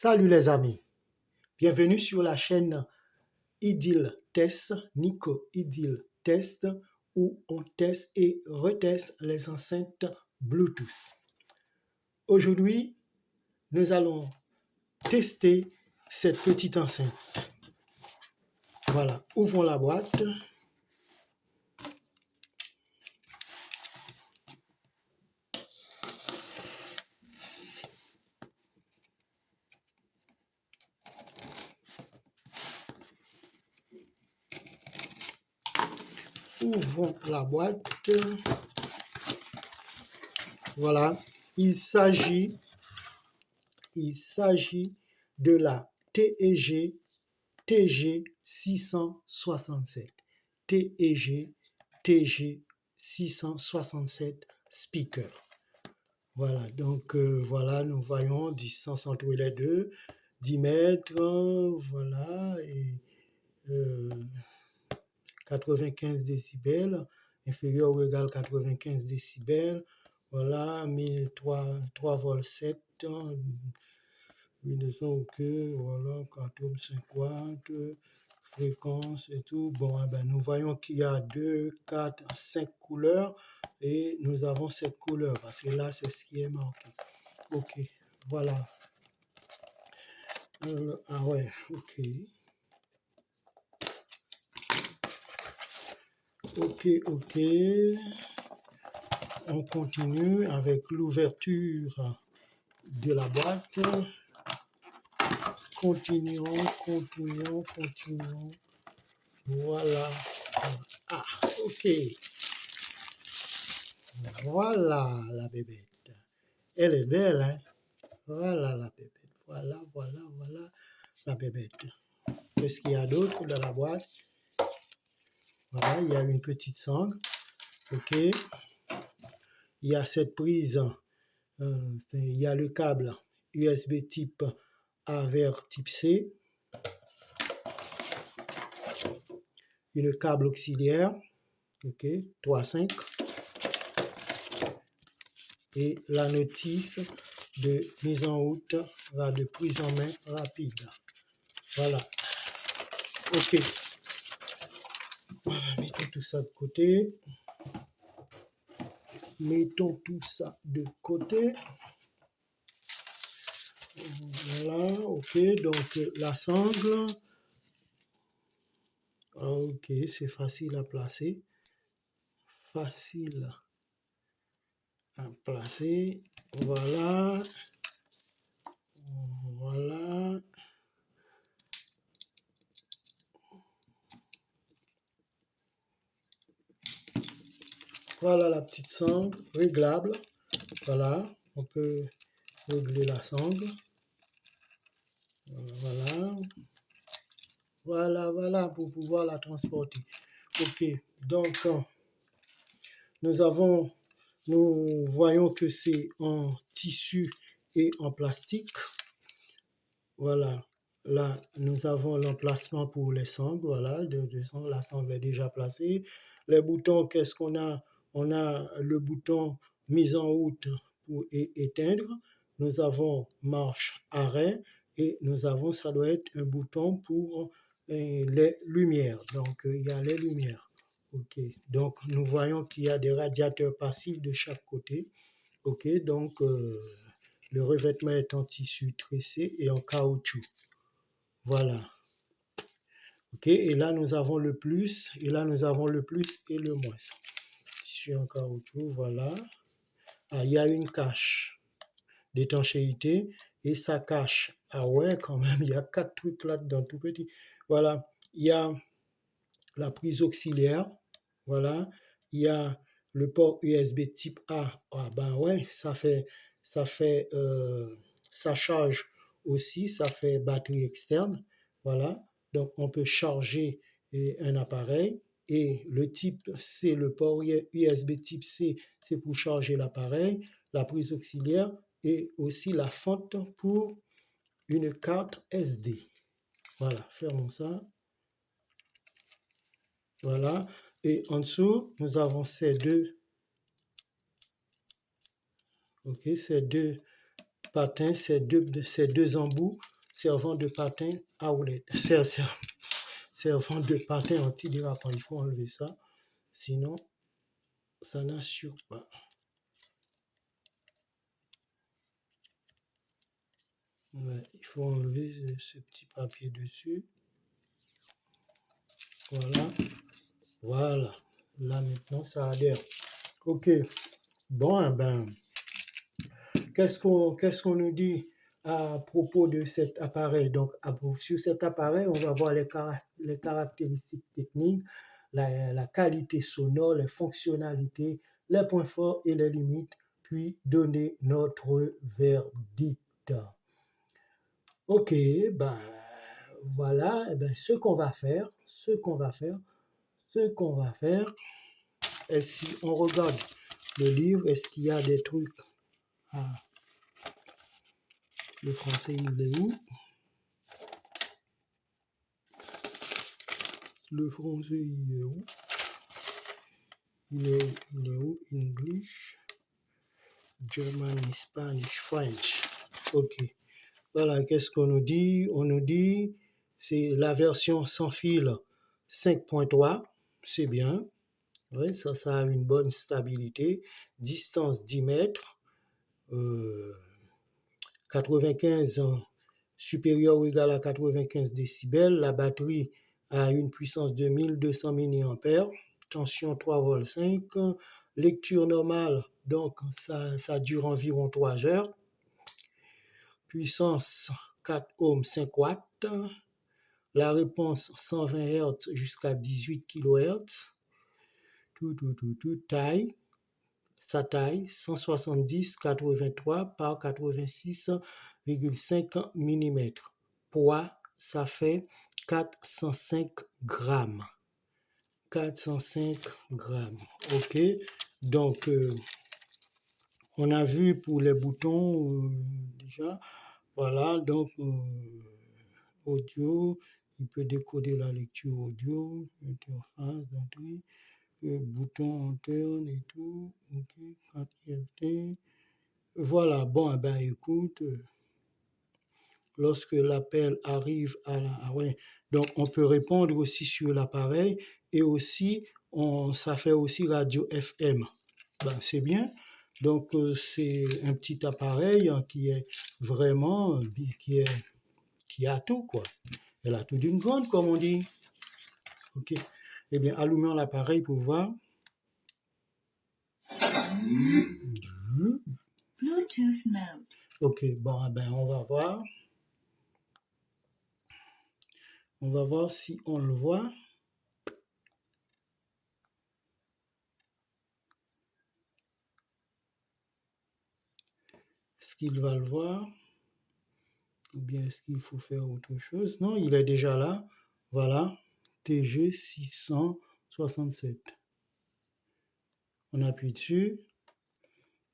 Salut les amis, bienvenue sur la chaîne Idyll Test, Nico Idyll Test, où on teste et reteste les enceintes Bluetooth. Aujourd'hui, nous allons tester cette petite enceinte. Voilà, ouvrons la boîte. Ouvrons la boîte. Voilà, il s'agit de la TEG TG667. TEG TG667 speaker. Voilà, donc voilà, nous voyons distance entre les deux, 10 mètres, voilà, et 95 décibels, inférieur ou égal 95 décibels, voilà, 3 volts 7, 1200 ok, voilà, 1450, fréquence et tout. Bon, ben, nous voyons qu'il y a 2, 4, 5 couleurs et nous avons cette couleur parce que là, c'est ce qui est marqué. Ok, voilà. Ah ouais, ok. Ok. On continue avec l'ouverture de la boîte. Continuons. Voilà. Ah, ok. Voilà la bébête. Elle est belle, hein? Voilà la bébête. Voilà la bébête. Qu'est-ce qu'il y a d'autre dans la boîte? Voilà, il y a une petite sangle. Ok. Il y a cette prise. Il y a le câble USB type A vers type C. Une câble auxiliaire. Ok. 3,5. Et la notice de mise en route, de prise en main rapide. Voilà. Ok. Voilà, mettons tout ça de côté. Voilà, ok. Donc la sangle. Ok, c'est facile à placer. Voilà. Voilà la petite sangle réglable. Voilà, on peut régler la sangle. Voilà, pour pouvoir la transporter. Ok, donc nous voyons que c'est en tissu et en plastique. Voilà, là nous avons l'emplacement pour les sangles. Voilà, la sangle est déjà placée. Les boutons, qu'est-ce qu'on a? On a le bouton mise en route pour éteindre. Nous avons marche arrêt et nous avons, ça doit être un bouton pour les lumières. Donc il y a les lumières. Ok, donc nous voyons qu'il y a des radiateurs passifs de chaque côté. Ok, donc le revêtement est en tissu tressé et en caoutchouc. Voilà. Ok, et là nous avons le plus, et là nous avons le plus et le moins. Tissu en caoutchouc, voilà. Ah, il y a une cache d'étanchéité et ça cache. Ah ouais, quand même, il y a 4 trucs là-dedans, tout petit. Voilà, il y a la prise auxiliaire, voilà. Il y a le port USB type A. Ah ben ouais, ça charge aussi, ça fait batterie externe, voilà. Donc on peut charger un appareil et le type C, le port USB type C, c'est pour charger l'appareil, la prise auxiliaire et aussi la fente pour une carte SD. Voilà, fermons ça. Voilà. Et en dessous, nous avons ces deux Patin, ces deux embouts servant de patin à roulettes. Servant de patin antidérapant. Il faut enlever ça, sinon ça n'assure pas. Ouais, il faut enlever ce petit papier dessus. Voilà. Voilà. Là maintenant ça adhère. Ok. Bon, ben, qu'est-ce qu'on nous dit à propos de cet appareil? Donc, sur cet appareil, on va voir les caractéristiques techniques, la qualité sonore, les fonctionnalités, les points forts et les limites, puis donner notre verdict. Ok, ben voilà, eh ben, ce qu'on va faire, et si on regarde le livre, est-ce qu'il y a des trucs? Ah, le français, il est où? Le français, il est où? Il est où? English, German, Spanish, French. Ok. Voilà, qu'est-ce qu'on nous dit? On nous dit, c'est la version sans fil 5.3. C'est bien. Oui, ça a une bonne stabilité. Distance 10 mètres. 95 supérieur ou égal à 95 décibels. La batterie a une puissance de 1200 mAh. Tension 3,5 V. Lecture normale, donc ça dure environ 3 heures. Puissance 4 ohms, 5 watts. La réponse 120 Hz jusqu'à 18 kHz. Taille. Sa taille 170-83 par 86,5 mm. Poids, ça fait 405 grammes. 405 grammes. Ok. Donc, on a vu pour les boutons déjà. Voilà. Donc, audio. Il peut décoder la lecture audio. Interface d'entrée. Bouton interne et tout. Ok. IFT. Voilà. Bon, ben écoute. Lorsque l'appel arrive à la... Ah ouais. Donc, on peut répondre aussi sur l'appareil et aussi, ça fait aussi radio FM. Ben, c'est bien. Donc, c'est un petit appareil qui est vraiment, qui a tout, quoi. Elle a tout d'une grande, comme on dit. OK. Eh bien, allumons l'appareil pour voir. Bluetooth mode. OK, bon, ben, on va voir. On va voir si on le voit. Est-ce qu'il va le voir? Ou bien est-ce qu'il faut faire autre chose? Non, il est déjà là. Voilà. TG 667. On appuie dessus.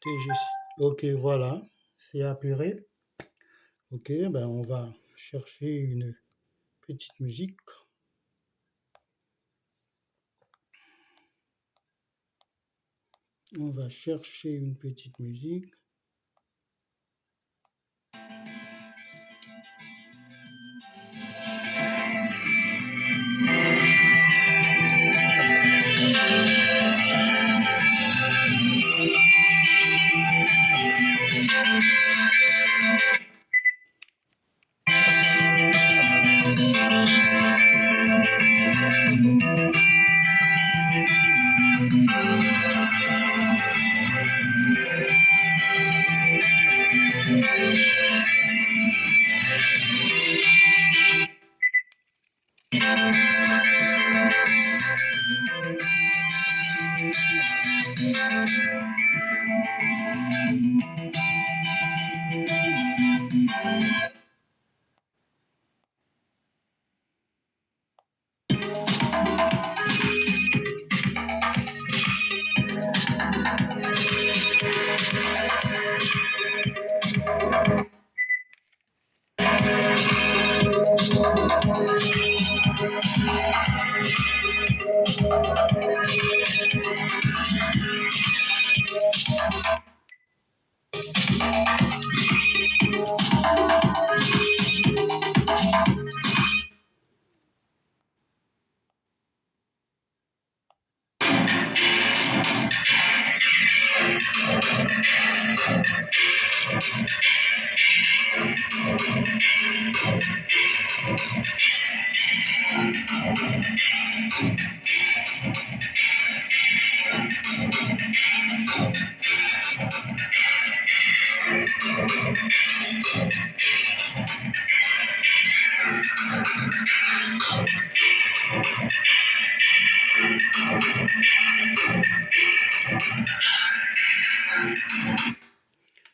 TG. OK, voilà. C'est appairé. OK, ben on va chercher une petite musique. On va chercher une petite musique.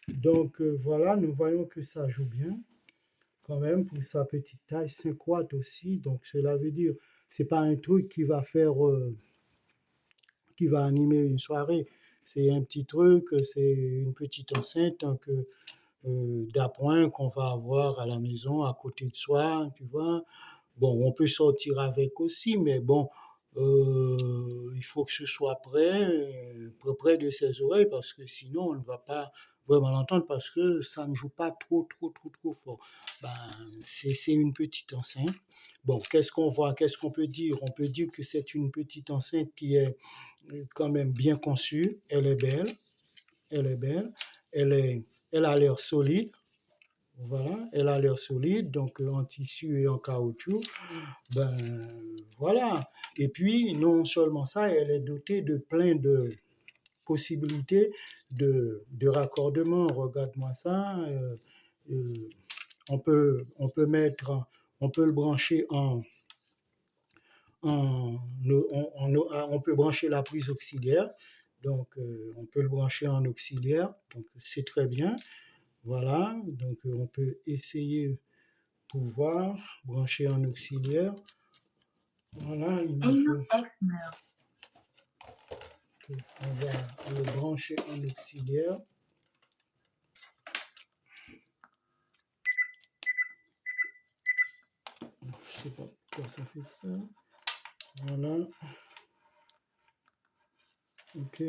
Donc voilà, nous voyons que ça joue bien quand même pour sa petite taille, 5 watts aussi. Donc cela veut dire, c'est pas un truc qui va faire, qui va animer une soirée. C'est un petit truc, c'est une petite enceinte hein, d'appoint qu'on va avoir à la maison, à côté de soi, tu vois. Bon, on peut sortir avec aussi, mais bon, il faut que ce soit près de ses oreilles, parce que sinon, on ne va pas vraiment l'entendre, parce que ça ne joue pas trop fort. Ben, c'est une petite enceinte. Bon, qu'est-ce qu'on voit? Qu'est-ce qu'on peut dire? On peut dire que c'est une petite enceinte qui est quand même bien conçue. Elle est belle, elle est belle, elle est, elle a l'air solide. Voilà, elle a l'air solide, donc en tissu et en caoutchouc. Ben voilà. Et puis, non seulement ça, elle est dotée de plein de possibilités de raccordement. Regarde-moi ça. Euh, on peut mettre, on peut le brancher on peut brancher la prise auxiliaire. Donc, on peut le brancher en auxiliaire. Donc, c'est très bien. Voilà. Donc, on peut essayer pouvoir brancher en auxiliaire. Voilà, il me faut on va le brancher en auxiliaire. Je sais pas pourquoi ça fait ça. Voilà. OK.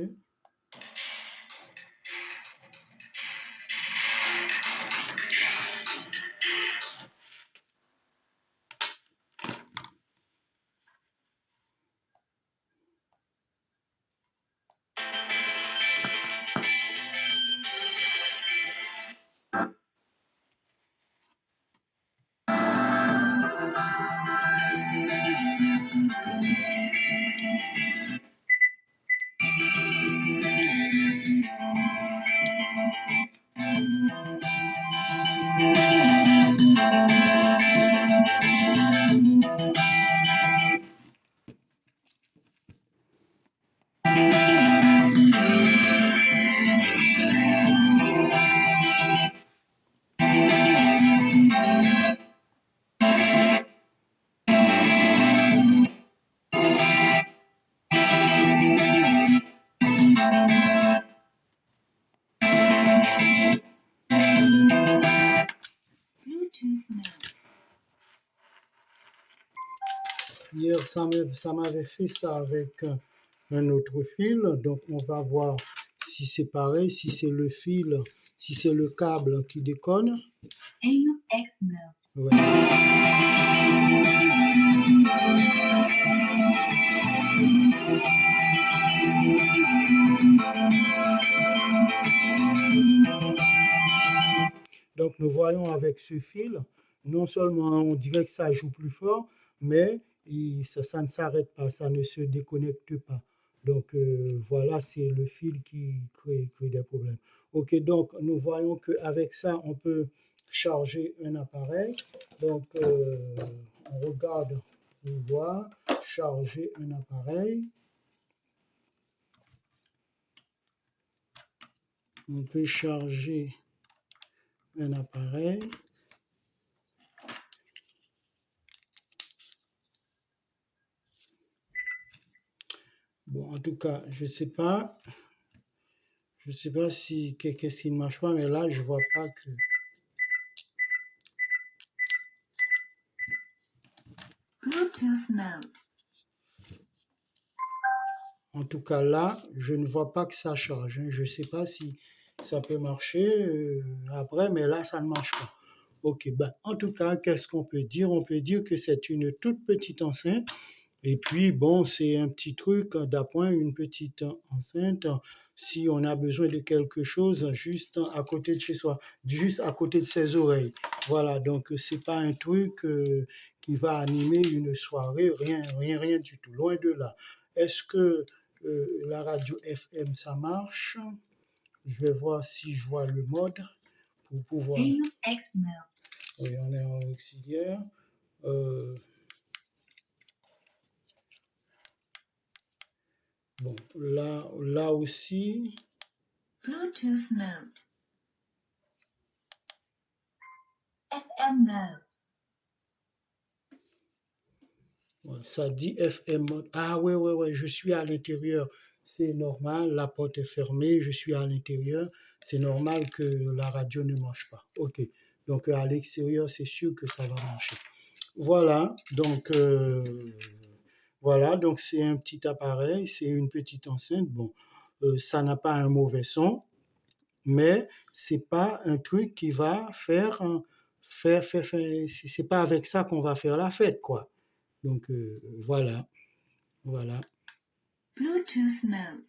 Hier, ça m'avait fait ça avec un autre fil. Donc, on va voir si c'est pareil, si c'est le fil, si c'est le câble qui déconne. Ouais. Donc nous voyons avec ce fil, non seulement on dirait que ça joue plus fort, mais ça ne s'arrête pas, ça ne se déconnecte pas. Donc voilà, c'est le fil qui crée des problèmes. Ok, donc nous voyons qu'avec ça, on peut charger un appareil. Donc on regarde pour voir charger un appareil. On peut charger un appareil. Bon, en tout cas, je sais pas si qu'est-ce qui ne marche pas, mais là, je vois pas que. En tout cas, là, je ne vois pas que ça charge. Hein. Je ne sais pas si ça peut marcher après, mais là, ça ne marche pas. Ok, ben, en tout cas, qu'est-ce qu'on peut dire? On peut dire que c'est une toute petite enceinte. Et puis, bon, c'est un petit truc d'appoint, une petite enceinte. Si on a besoin de quelque chose juste à côté de chez soi, juste à côté de ses oreilles. Voilà, donc c'est pas un truc qui va animer une soirée, rien du tout, loin de là. Est-ce que la radio FM, ça marche? Je vais voir si je vois le mode pour pouvoir. aussi... Bluetooth mode. FM mode. Ouais, ça dit FM mode. Ah ouais, ouais, ouais, je suis à l'intérieur. C'est normal, la porte est fermée, je suis à l'intérieur. C'est normal que la radio ne marche pas. OK. Donc à l'extérieur, c'est sûr que ça va marcher. Voilà, donc c'est un petit appareil, c'est une petite enceinte. Bon, ça n'a pas un mauvais son, mais c'est pas un truc qui va c'est pas avec ça qu'on va faire la fête, quoi. Donc voilà, voilà. Bluetooth mode.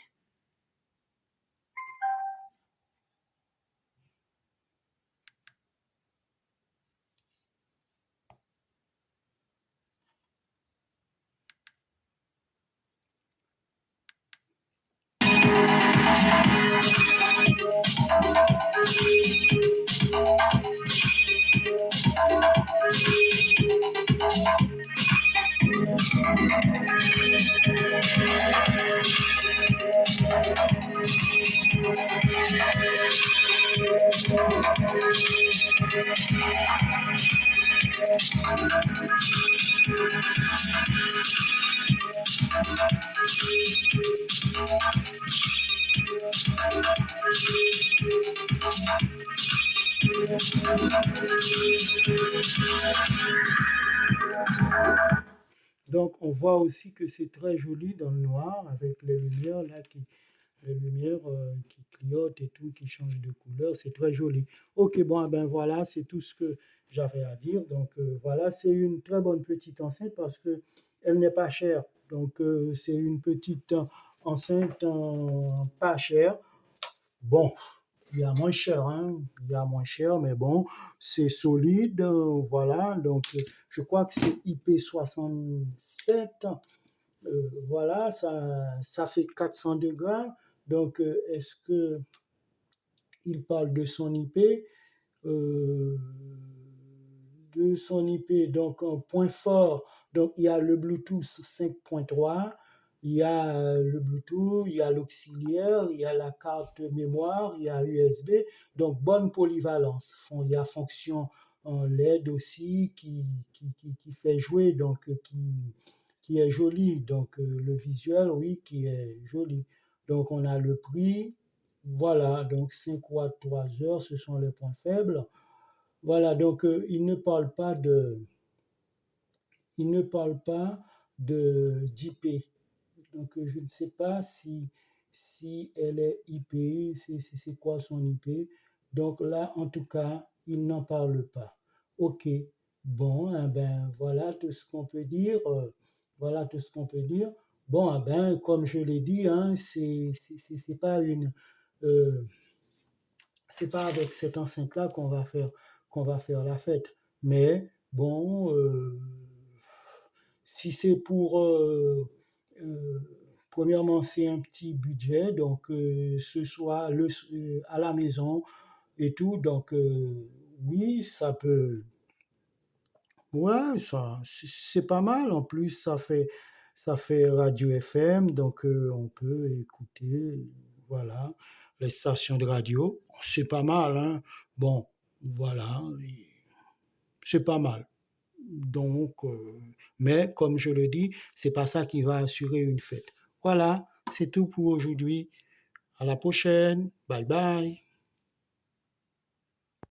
Donc on voit aussi que c'est très joli dans le noir avec les lumières là les lumières qui clignotent et tout, qui changent de couleur, c'est très joli. Ok, bon, ben voilà, c'est tout ce que j'avais à dire. Donc voilà, c'est une très bonne petite enceinte parce que elle n'est pas chère. Donc c'est une petite enceinte pas chère. Bon, il y a moins cher, hein, il y a moins cher, mais bon, c'est solide, voilà. Donc je crois que c'est IP67. Voilà, ça fait 400 degrés. Donc, est-ce que il parle de son IP? Euh, de son IP, donc un point fort. Donc, il y a le Bluetooth 5.3, il y a le Bluetooth, il y a l'auxiliaire, il y a la carte mémoire, il y a USB. Donc, bonne polyvalence. Il y a fonction en LED aussi qui fait jouer, donc qui est joli. Donc, le visuel, oui, qui est joli. Donc, on a le prix. Voilà, donc 5 watts 3 heures, ce sont les points faibles. Voilà, donc il ne parle pas d'IP. Donc je ne sais pas si elle est IP, c'est quoi son IP. Donc là, en tout cas, il n'en parle pas. Ok, bon, eh ben voilà tout ce qu'on peut dire. Voilà tout ce qu'on peut dire. Bon, eh ben, comme je l'ai dit, hein, c'est pas euh, c'est pas avec cette enceinte-là qu'on va faire la fête. Mais bon, si c'est pour, premièrement, c'est un petit budget, donc ce soit à la maison et tout, donc oui, ça peut, ouais, ça, c'est pas mal. En plus, ça fait radio FM, donc on peut écouter, voilà, les stations de radio. C'est pas mal, hein. Bon, voilà, c'est pas mal. Donc, mais comme je le dis, c'est pas ça qui va assurer une fête. Voilà, c'est tout pour aujourd'hui. À la prochaine. Bye bye.